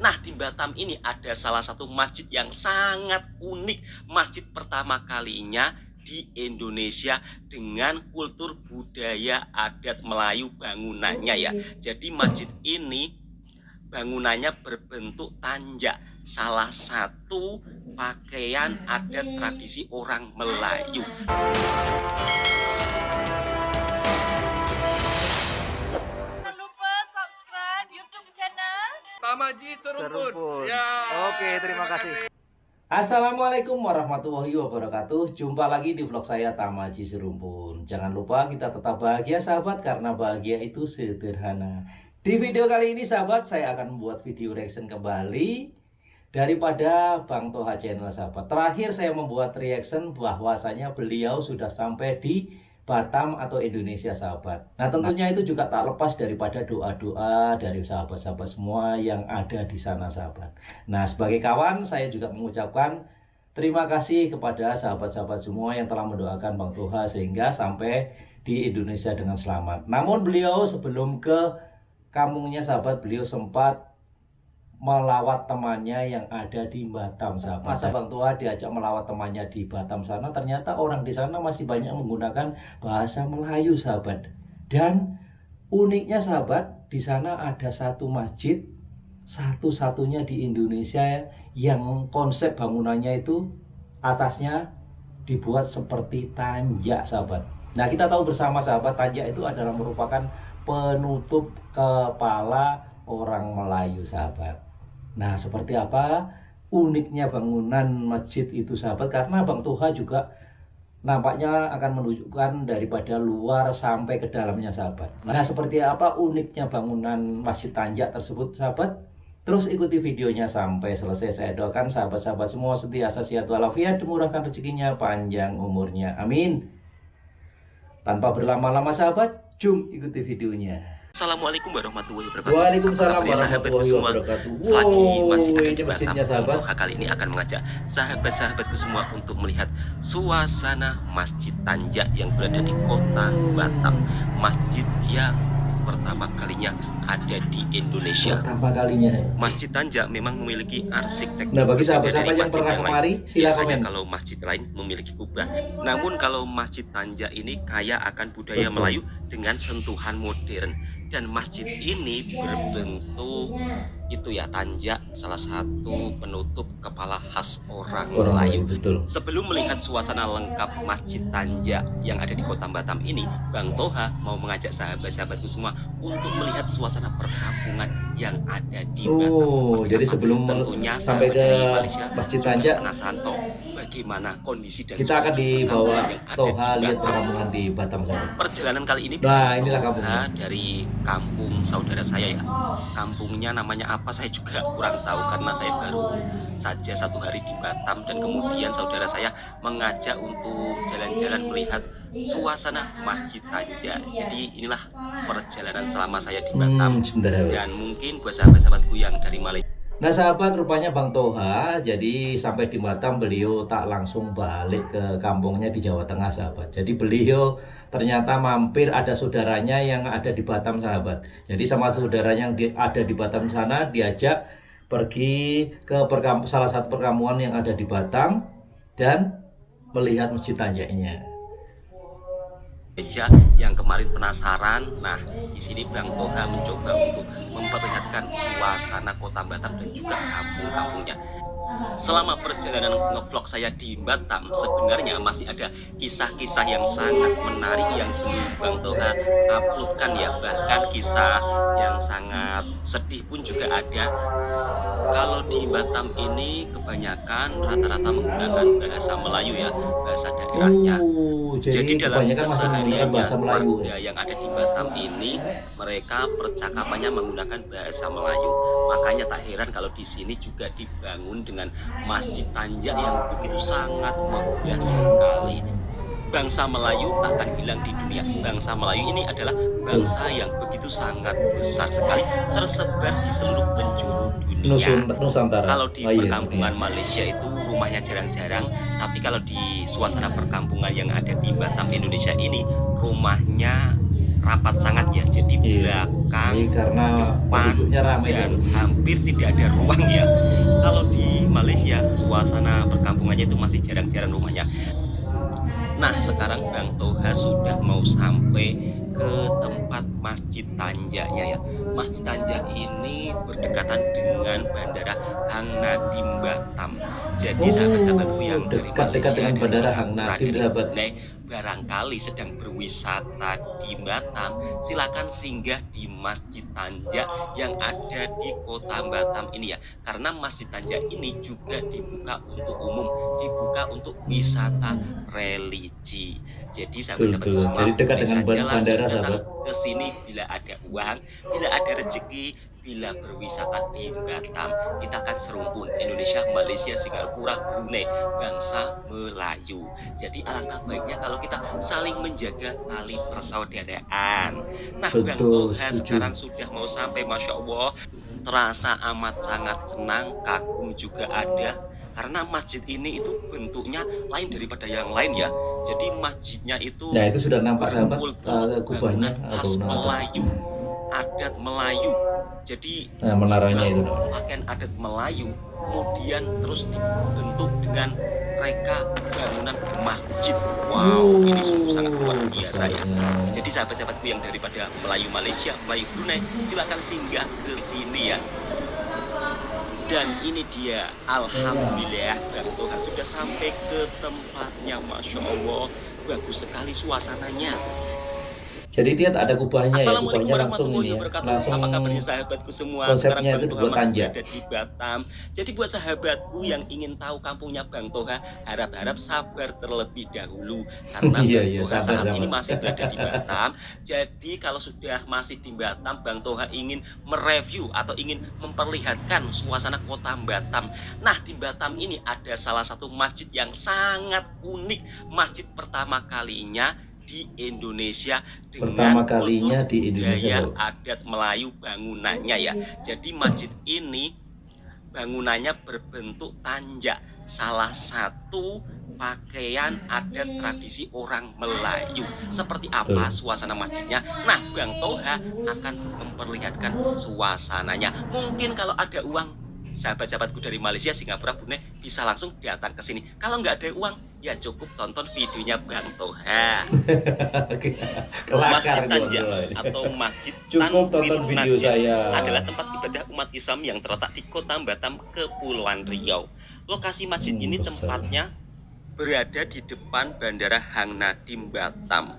Nah, di Batam ini ada salah satu masjid yang sangat unik, masjid pertama kalinya di Indonesia dengan kultur budaya adat Melayu bangunannya ya. Jadi masjid ini bangunannya berbentuk tanja, salah satu pakaian adat tradisi orang Melayu. Jangan lupa subscribe YouTube channel Tamaji Serumpun. Ya. Oke, terima kasih. Assalamualaikum warahmatullahi wabarakatuh. Jumpa lagi di vlog saya Tamaji Serumpun. Jangan lupa kita tetap bahagia sahabat, karena bahagia itu sederhana. Di video kali ini sahabat, saya akan membuat video reaction kembali daripada Bang Toha Channel sahabat. Terakhir saya membuat reaction bahwasanya beliau sudah sampai di Batam atau Indonesia sahabat. Nah tentunya itu juga tak lepas daripada doa-doa dari sahabat-sahabat semua yang ada di sana sahabat. Nah sebagai kawan saya juga mengucapkan terima kasih kepada sahabat-sahabat semua yang telah mendoakan Bang Toha sehingga sampai di Indonesia dengan selamat. Namun beliau sebelum ke kampungnya sahabat, beliau sempat melawat temannya yang ada di Batam sahabat. Masa Bang Toha diajak melawat temannya di Batam sana, ternyata orang di sana masih banyak menggunakan bahasa Melayu sahabat. Dan uniknya sahabat, di sana ada satu masjid satu-satunya di Indonesia yang konsep bangunannya itu atasnya dibuat seperti tanja sahabat. Nah kita tahu bersama sahabat, tanja itu adalah merupakan penutup kepala orang Melayu sahabat. Nah seperti apa uniknya bangunan masjid itu sahabat, karena Bang Toha juga nampaknya akan menunjukkan daripada luar sampai ke dalamnya sahabat. Nah seperti apa uniknya bangunan masjid tanjak tersebut sahabat, terus ikuti videonya sampai selesai. Saya doakan sahabat-sahabat semua sentiasa sehat walafiat, dimurahkan rezekinya, panjang umurnya, amin. Tanpa berlama-lama sahabat, jom ikuti videonya. Assalamualaikum warahmatullahi wabarakatuh. Waalaikumsalam Apa kabar sahabatku warahmatullahi semua? wabarakatuh. Selagi masih ada ini di Batam, mesinnya, Bang sahabat. Toha kali ini akan mengajak sahabat-sahabatku semua untuk melihat suasana Masjid Tanja yang berada di kota Batam. Masjid yang pertama kalinya ada di Indonesia. Pertama kalinya. Masjid Tanja memang memiliki arsitektur Nah bagi berbeda sahabat-sahabat dari yang masjid pernah yang lain. kemari, silakan Biasanya komen. kalau masjid lain memiliki kubah, namun kalau Masjid Tanja ini kaya akan budaya Betul. Melayu dengan sentuhan modern. Dan masjid ini berbentuk itu ya tanja, salah satu penutup kepala khas orang Melayu. Betul. Sebelum melihat suasana lengkap Masjid Tanja yang ada di kota Batam ini, Bang Toha mau mengajak sahabat-sahabatku semua untuk melihat suasana perkampungan yang ada di Batam. Seperti Jadi apa. sebelum Tentunya sampai sahabat ke dari Malaysia Masjid juga Tanja, penasaran toh bagaimana kondisi dan kita akan suasana dibawa perkampungan yang ada Toha di lihat Batam. perkampungan di Batam sahabat. Perjalanan kali ini Nah, inilah Toha kampungnya. dari kampung saudara saya ya. Kampungnya namanya apa saya juga kurang tahu karena saya baru saja 1 hari di Batam, dan kemudian saudara saya mengajak untuk jalan-jalan melihat suasana Masjid Tanja. Jadi inilah perjalanan selama saya di Batam. Sebentar ya. Dan mungkin buat sahabat-sahabatku yang dari Malaysia. Nah sahabat, rupanya Bang Toha jadi sampai di Batam beliau tak langsung balik ke kampungnya di Jawa Tengah sahabat. Jadi beliau ternyata mampir, ada saudaranya yang ada di Batam sahabat. Jadi sama saudaranya yang ada di Batam sana diajak pergi ke salah satu perkampungan yang ada di Batam dan melihat Masjid Tanjaknya. Indonesia yang kemarin penasaran. Nah, di sini Bang Toha mencoba untuk memperlihatkan suasana kota Batam dan juga kampung-kampungnya. Selama perjalanan ngevlog saya di Batam, sebenarnya masih ada kisah-kisah yang sangat menarik yang belum Bang Toha uploadkan ya. Bahkan kisah yang sangat sedih pun juga ada. Kalau di Batam ini kebanyakan rata-rata menggunakan bahasa Melayu ya, bahasa daerahnya. Jadi dalam kesehariannya warga yang ada di Batam ini, mereka percakapannya menggunakan bahasa Melayu. Makanya tak heran kalau di sini juga dibangun dengan Masjid Tanja yang begitu sangat megah sekali. Bangsa Melayu takkan hilang di dunia. Bangsa Melayu ini adalah bangsa yang begitu sangat besar sekali, tersebar di seluruh penjuru dunia. Nusantara. Kalau di perkampungan Malaysia itu rumahnya jarang-jarang, tapi kalau di suasana perkampungan yang ada di Batam Indonesia ini rumahnya rapat sangat ya. Jadi Iya. belakang, Ini karena depan, penduduknya ramai dan tuh. hampir tidak ada ruang ya. Kalau di Malaysia suasana perkampungannya itu masih jarang-jarang rumahnya. Nah, sekarang Bang Toha sudah mau sampai ke tempat Masjid Tanjaknya ya. Masjid Tanjak ini berdekatan dengan Bandara Hang Nadiem Batam. Jadi sahabat-sahabatku yang dari dekat-dekat Malaysia, dengan dari Bandara Hang Singapura, Nadiem, dari sahabat. Brunei, barangkali sedang berwisata di Batam, silakan singgah di Masjid Tanjak yang ada di kota Batam ini ya. Karena Masjid Tanjak ini juga dibuka untuk umum, dibuka untuk wisata religi. Jadi sahabat-sahabat Betul. semua, Jadi dekat boleh dengan saja langsung bandara, datang sahabat. ke sini bila ada uang, bila ada rezeki, bila berwisata di Batam. Kita akan serumpun Indonesia, Malaysia, Singapura, Brunei, bangsa Melayu. Jadi alangkah baiknya kalau kita saling menjaga tali persaudaraan. Nah, Bang Betul, Toha setuju. sekarang sudah mau sampai, Masya Allah. Terasa amat sangat senang, kagum juga ada. Karena masjid ini itu bentuknya lain daripada yang lain ya. Jadi masjidnya itu Nah, itu sudah nampak, sahabat, berkultur kubahnya bangunan khas atau Melayu, adat Melayu. Jadi Nah, menaranya itu. pakaian adat Melayu kemudian terus dibentuk dengan reka bangunan masjid. Wow, ini sungguh sangat luar biasa ya. Jadi sahabat-sahabatku yang daripada Melayu Malaysia, Melayu Brunei, silakan singgah ke sini ya. Dan ini dia, alhamdulillah Bang Toha sudah sampai ke tempatnya. Masya Allah, bagus sekali suasananya. Jadi dia tak ada kubahnya ya, Assalamualaikum kubahnya langsung warahmatullahi ini ya. wabarakatuh. Langsung Apa kabarnya sahabatku semua? konsepnya Sekarang Bang itu Toha dibuat masih tanjak. berada di Batam. Jadi buat sahabatku yang ingin tahu kampungnya Bang Toha, harap-harap sabar terlebih dahulu karena Iya, Bang iya, Toha sabar, saat ini sabar. masih berada di Batam. Jadi kalau sudah masih di Batam, Bang Toha ingin mereview atau ingin memperlihatkan suasana kota Batam. Nah, di Batam ini ada salah satu masjid yang sangat unik, masjid pertama kalinya di Indonesia Pertama dengan kalinya kultur di Indonesia, budaya Bro. adat Melayu bangunannya ya. Jadi masjid ini bangunannya berbentuk tanjak, salah satu pakaian adat tradisi orang Melayu. Seperti apa suasana masjidnya? Nah, Bang Toha akan memperlihatkan suasananya. Mungkin kalau ada uang, sahabat-sahabatku dari Malaysia, Singapura, Brunei bisa langsung datang ke sini. Kalau nggak ada uang, ya cukup tonton videonya Bang Toha. Masjid Tanjak atau Masjid Cukup Tanwir tonton video Najah saya. adalah tempat ibadah umat Islam yang terletak di kota Batam, Kepulauan Riau. Lokasi masjid ini besar. tempatnya berada di depan Bandara Hang Nadiem Batam.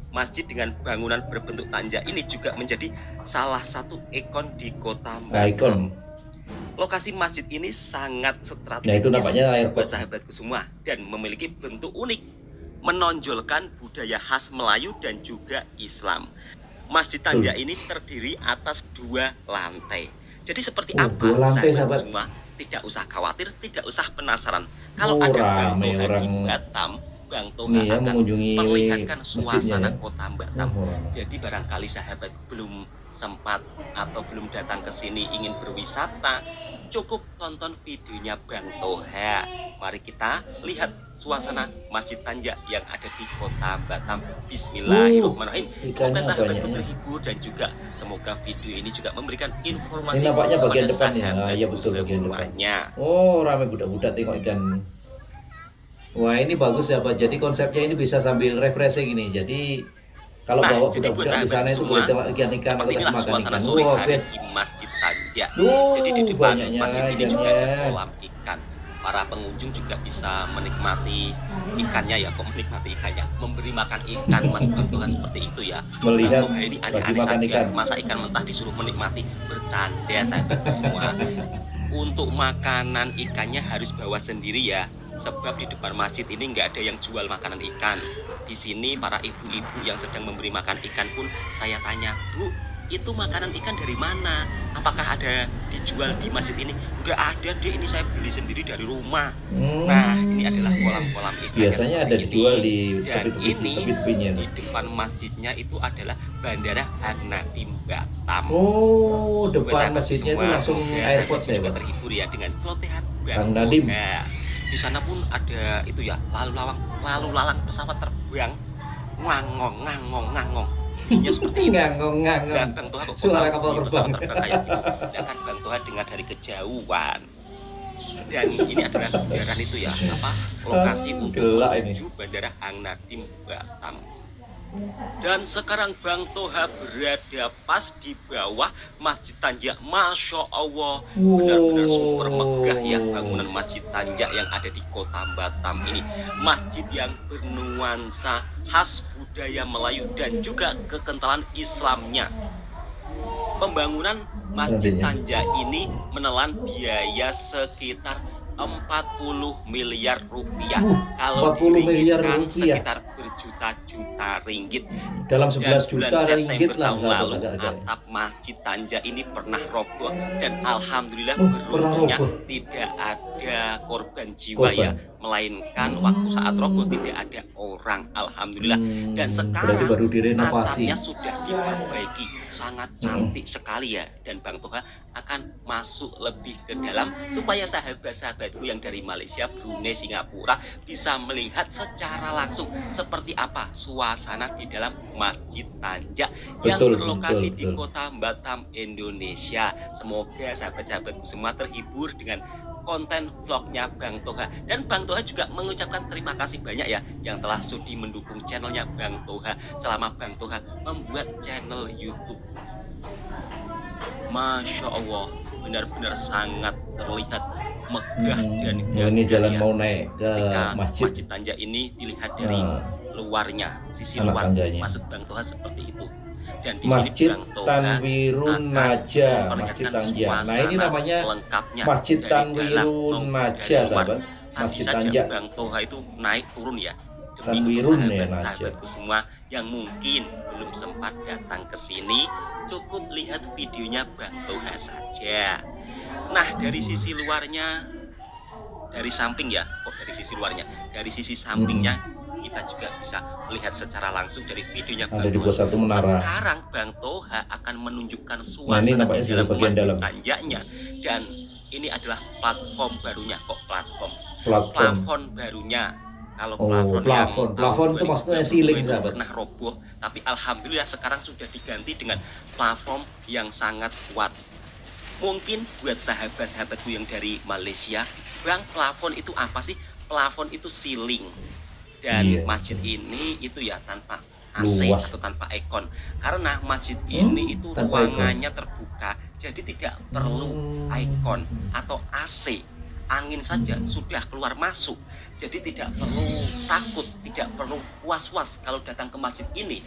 Masjid dengan bangunan berbentuk tanjak ini juga menjadi salah satu ikon di kota Batam. Ikon. Lokasi masjid ini sangat Nah, itu strategis nampaknya buat airport. sahabatku semua dan memiliki bentuk unik, menonjolkan budaya khas Melayu dan juga Islam. Masjid Tanjak ini terdiri atas 2 lantai. Jadi seperti Oh, apa 2 lantai, sahabatku sahabat. semua? Tidak usah khawatir, tidak usah penasaran. Kalau Oh, ada Bang rame Toha di orang Batam, Bang Toha ini ya, akan mengunjungi perlihatkan masjidnya suasana ya. kota Batam. Oh. Jadi barangkali sahabatku belum sempat atau belum datang ke sini ingin berwisata, cukup tonton videonya Bang Toha. Mari kita lihat suasana Masjid Tanjak yang ada di kota Batam. Bismillahirrahmanirrahim. Semoga ikannya sahabatku banyak ya. terhibur dan juga semoga video ini juga memberikan Ini informasi nampaknya bagian kepada depannya. Ah, sahabatku iya betul, bagian depan. semuanya. Oh, ramai budak-budak tengok ikan. Wah, ini bagus ya, Pak. Jadi konsepnya ini bisa sambil refreshing ini. Jadi kalau Nah, bawa jadi buat budak-budak di sana sahabatku itu semua, boleh tengok ikan-ikan seperti atau inilah makan suasana ikan. sore Wah, hari best. di Masjid Tanjak. Duh, Jadi di depan banyaknya masjid ini juga ada ikannya. kolam ikan. Para pengunjung juga bisa menikmati ikannya ya, kok menikmati ikannya, memberi makan ikan. Mas Bang Toha seperti itu ya. Melihat Bang Toha ini bagi aneh-aneh makan saja, ikan. masa ikan mentah disuruh menikmati, bercanda sahabatku semua. Untuk makanan ikannya harus bawa sendiri ya, sebab di depan masjid ini nggak ada yang jual makanan ikan. Di sini para ibu-ibu yang sedang memberi makan ikan pun saya tanya, Bu, itu makanan ikan dari mana? Apakah ada dijual di masjid ini? Nggak ada deh, ini saya beli sendiri dari rumah. Nah, ini adalah kolam-kolam ikan. Biasanya ada dijual di Dan ini tepi-tepinya. di depan masjidnya itu adalah Bandara Hang Nadiem Batam. Oh, Buat depan sahabatku masjidnya itu semua, langsung semoga airport sahabatku ya, juga Pak. terhibur ya dengan celotehan Hang Bang Nadiem. Toha. Di sana pun ada itu ya, lalu lalang pesawat terbang, ngangong ngangong ngangong. bunyinya seperti itu. Ngangong. Dan Bang Toha kok Suara tahu kapal bunyi pesawat terbang. terbang kayak gitu? Ya kan Bang Toha dengar dari kejauhan. Dan ini adalah bundaran itu ya, apa lokasi untuk gelak ini. menuju Bandara Hang Nadiem Batam. Dan sekarang Bang Toha berada pas di bawah Masjid Tanjak. Masya Allah, benar-benar super megah ya bangunan Masjid Tanjak yang ada di kota Batam ini. Masjid yang bernuansa khas budaya Melayu dan juga kekentalan Islamnya. Pembangunan Masjid Tanjak ini menelan biaya sekitar 40 miliar rupiah. Kalau 40 miliar diringgitkan rupiah. sekitar berjuta-juta ringgit. Dalam Dan 11 bulan juta September ringgit lah tahun lalu agak-agak. atap Masjid Tanjak ini pernah roboh dan alhamdulillah pernah beruntungnya roboh. tidak ada korban jiwa Korban. ya, melainkan waktu saat roboh tidak ada orang, alhamdulillah. Dan Berarti sekarang baru direnovasi. atapnya sudah diperbaiki, sangat cantik sekali ya. Dan Bang Toha akan masuk lebih ke dalam supaya sahabat-sahabatku yang dari Malaysia, Brunei, Singapura bisa melihat secara langsung seperti apa suasana di dalam Masjid Tanjak yang Betul, berlokasi betul, di betul. kota Batam, Indonesia. Semoga sahabat-sahabatku semua terhibur dengan konten vlognya Bang Toha. Dan Bang Toha juga mengucapkan terima kasih banyak ya yang telah sudi mendukung channelnya Bang Toha selama Bang Toha membuat channel YouTube. Masya Allah, benar-benar sangat terlihat megah dan gagah ini jalan ya. mau naik ke Ketika masjid. Masjid Tanjak ini dilihat dari luarnya, sisi Anak luar, tanjanya. maksud Bang Toha seperti itu. Dan di sini Masjid Bang Toha Tanwirun akan Naja, Masjid memperlihatkan Tanjak. Nah, ini suasana namanya lengkapnya Masjid dari dalam Tanwirun maupun Naja, dari luar. sahabat. Tadi Masjid saja Tanjak. Bang Toha itu naik turun ya, demi untuk Tanwirun ya, sahabat-sahabatku semua yang mungkin belum sempat datang ke sini, cukup lihat videonya Bang Toha saja. Nah, dari sisi luarnya, dari samping ya, dari sisi luarnya, dari sisi sampingnya kita juga bisa melihat secara langsung dari videonya Ada Bang di Toha. bawah satu menara. Sekarang Bang Toha akan menunjukkan Nah, ini suasana nampaknya di sudah dalam bagian Masjid dalam. Tanjaknya. Dan ini adalah platform barunya, kok platform Platform. plafon barunya. Kalau Oh, plafon yang plafon. tahun Plafon itu maksudnya 2022 ceiling, itu sahabat. pernah roboh, tapi alhamdulillah sekarang sudah diganti dengan platform yang sangat kuat. Mungkin buat sahabat-sahabatku yang dari Malaysia, Bang, plafon itu apa sih? Plafon itu ceiling. Dan Iya. masjid ini itu ya tanpa AC Luas. atau tanpa aircon. Karena masjid ini itu tanpa ruangannya terbuka, jadi tidak perlu aircon atau AC. Angin saja sudah keluar masuk. Jadi tidak perlu takut, tidak perlu was-was kalau datang ke masjid ini.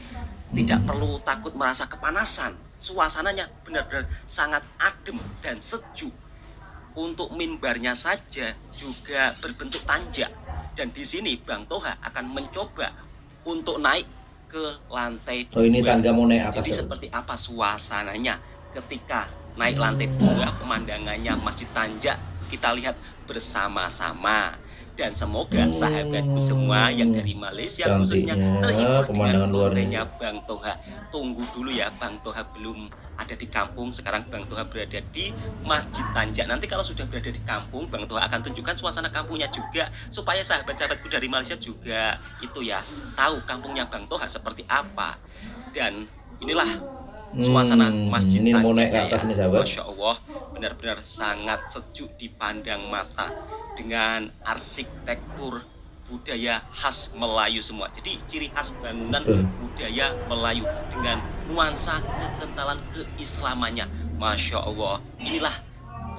Tidak perlu takut merasa kepanasan. Suasananya benar-benar sangat adem dan sejuk. Untuk mimbarnya saja juga berbentuk tanjak. Dan di sini Bang Toha akan mencoba untuk naik ke lantai 2. Oh, ini tangga mau naik atas. Jadi seperti apa suasananya ketika naik lantai 2, pemandangannya Masjid Tanjak kita lihat bersama-sama. Dan semoga sahabatku semua yang dari Malaysia khususnya Cantiknya terhibur dengan pemandangan luarnya. kontennya Bang Toha. Tunggu dulu ya, Bang Toha belum ada di kampung. Sekarang Bang Toha berada di Masjid Tanjak. Nanti kalau sudah berada di kampung, Bang Toha akan tunjukkan suasana kampungnya juga, supaya sahabat-sahabatku dari Malaysia juga itu ya tahu kampungnya Bang Toha seperti apa. Dan inilah suasana Masjid ini mau naik Tanjaknya ke atas ya. nih, sahabat. Masya Allah, benar-benar sangat sejuk dipandang mata dengan arsitektur budaya khas Melayu semua. Jadi ciri khas bangunan Betul. budaya Melayu dengan nuansa kekentalan keislamannya. Masya Allah, inilah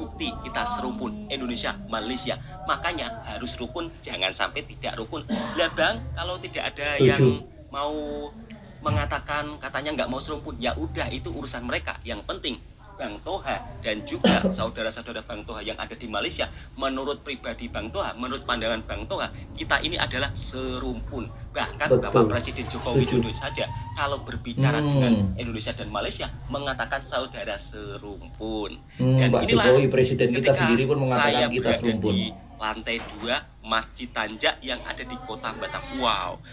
bukti kita serumpun Indonesia Malaysia. Makanya harus rukun, jangan sampai tidak rukun. Lah Bang, kalau tidak ada Setuju. yang mau mengatakan katanya nggak mau serumpun, ya udah itu urusan mereka. Yang penting Bang Toha dan juga saudara-saudara Bang Toha yang ada di Malaysia, menurut pribadi Bang Toha, menurut pandangan Bang Toha, kita ini adalah serumpun. Bahkan Betul. Bapak Presiden Joko Setuju. Widodo saja kalau berbicara dengan Indonesia dan Malaysia mengatakan saudara serumpun. Dan Pak inilah Jokowi presiden kita ketika sendiri pun mengatakan saya kita berada serumpun. di lantai 2 Masjid Tanjak yang ada di kota Batam. Wow,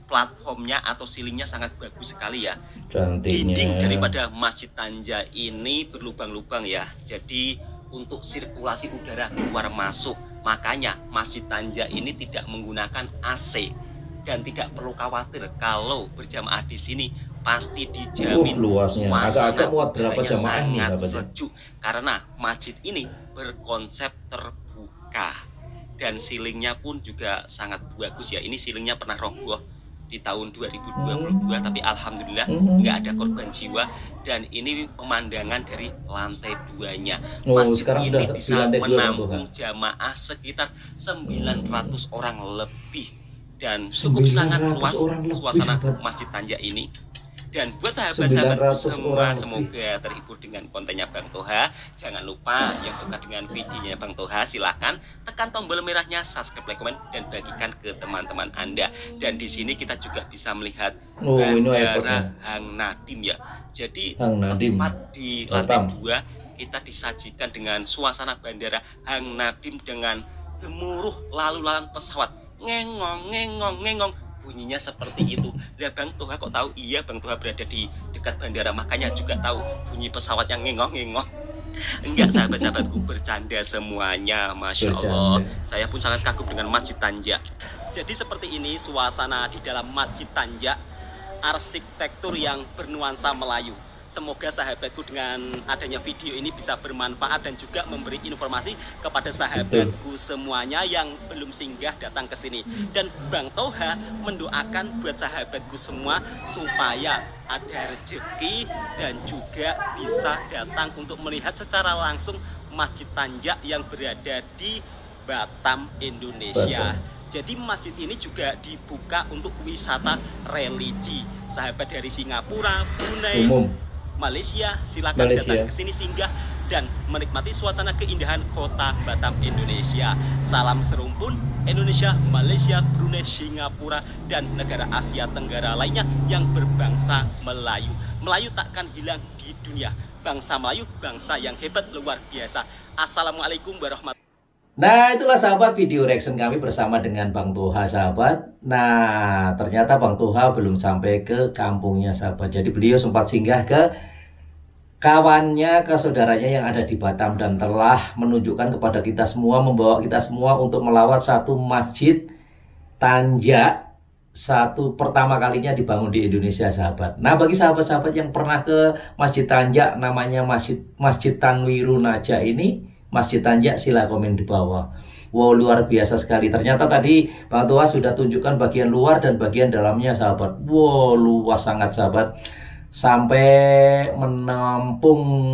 platformnya atau ceilingnya sangat bagus sekali ya. Cantiknya. Dinding daripada Masjid Tanjak ini berlubang-lubang ya. Jadi untuk sirkulasi udara keluar masuk. Makanya Masjid Tanjak ini tidak menggunakan AC. Dan tidak perlu khawatir kalau berjamaah di sini pasti dijamin luasnya. suasana Agak-agak muat berapa udaranya jamaah nih, sangat sahabat ya? sejuk karena masjid ini berkonsep terbuka dan ceilingnya pun juga sangat bagus ya. Ini ceilingnya pernah roboh di tahun 2022 tapi alhamdulillah nggak ada korban jiwa, dan ini pemandangan dari lantai 2-nya. Masjid Sekarang ini sudah di bisa lantai 2, menampung jamaah sekitar 900 orang lebih dan cukup sangat 900 luas orang lebih, suasana sahabat. Masjid Tanja ini. Dan buat sahabat-sahabatku 900 semua, orang semoga terhibur dengan kontennya Bang Toha. Jangan lupa yang suka dengan videonya Bang Toha, silahkan tekan tombol merahnya, subscribe, like, komen, dan bagikan ke teman-teman Anda. Dan di sini kita juga bisa melihat ini Bandara Hang Nadim ya. Jadi Hang Nadim, tepat di lantai Batam. 2 kita disajikan dengan suasana Bandara Hang Nadim dengan gemuruh lalu lalang pesawat, ngengong ngengong ngengong, bunyinya seperti itu. Lah Bang Toha kok tahu? Iya, Bang Toha berada di dekat bandara, makanya juga tahu bunyi pesawat yang ngengong-ngengong. Enggak, sahabat-sahabatku, bercanda semuanya, Masya Allah. Saya pun sangat kagum dengan Masjid Tanja. Jadi seperti ini suasana di dalam Masjid Tanja, arsitektur yang bernuansa Melayu. Semoga sahabatku dengan adanya video ini bisa bermanfaat dan juga memberi informasi kepada sahabatku semuanya yang belum singgah datang ke sini. Dan Bang Toha mendoakan buat sahabatku semua supaya ada rezeki dan juga bisa datang untuk melihat secara langsung Masjid Tanja yang berada di Batam, Indonesia. Jadi masjid ini juga dibuka untuk wisata religi. Sahabat dari Singapura, Brunei, Malaysia, silakan datang ke sini singgah dan menikmati suasana keindahan kota Batam, Indonesia. Salam serumpun Indonesia, Malaysia, Brunei, Singapura, dan negara Asia Tenggara lainnya yang berbangsa Melayu. Melayu takkan hilang di dunia. Bangsa Melayu, bangsa yang hebat luar biasa. Assalamualaikum warahmatullahi wabarakatuh. Nah, itulah sahabat video reaction kami bersama dengan Bang Toha, sahabat. Nah, ternyata Bang Toha belum sampai ke kampungnya, sahabat. Jadi beliau sempat singgah ke kawannya, ke saudaranya yang ada di Batam, dan telah menunjukkan kepada kita semua, membawa kita semua untuk melawat satu masjid Tanja, satu pertama kalinya dibangun di Indonesia, sahabat. Nah, bagi sahabat-sahabat yang pernah ke Masjid Tanja, namanya Masjid Tanwirun Najah ini, Masjid Tanja, sila komen di bawah. Wow, luar biasa sekali. Ternyata tadi Bang Toha sudah tunjukkan bagian luar dan bagian dalamnya, sahabat. Wow, luas sangat, sahabat. Sampai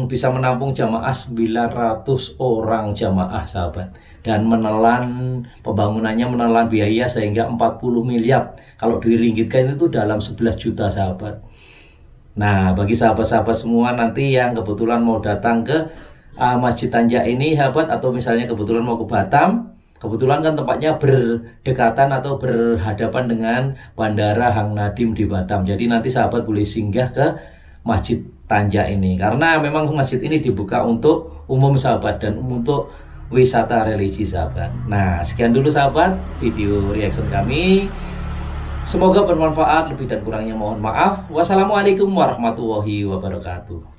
bisa menampung jamaah 900 orang jamaah, sahabat. Dan pembangunannya menelan biaya sehingga 40 miliar. Kalau diringgitkan itu dalam 11 juta, sahabat. Nah, bagi sahabat-sahabat semua nanti yang kebetulan mau datang ke Masjid Tanja ini, sahabat, atau misalnya kebetulan mau ke Batam, kebetulan kan tempatnya berdekatan atau berhadapan dengan Bandara Hang Nadim di Batam. Jadi nanti sahabat boleh singgah ke Masjid Tanja ini, karena memang masjid ini dibuka untuk umum, sahabat, dan untuk wisata religi, sahabat. Nah, sekian dulu, sahabat, video reaction kami. Semoga bermanfaat, lebih dan kurangnya mohon maaf. Wassalamualaikum warahmatullahi wabarakatuh.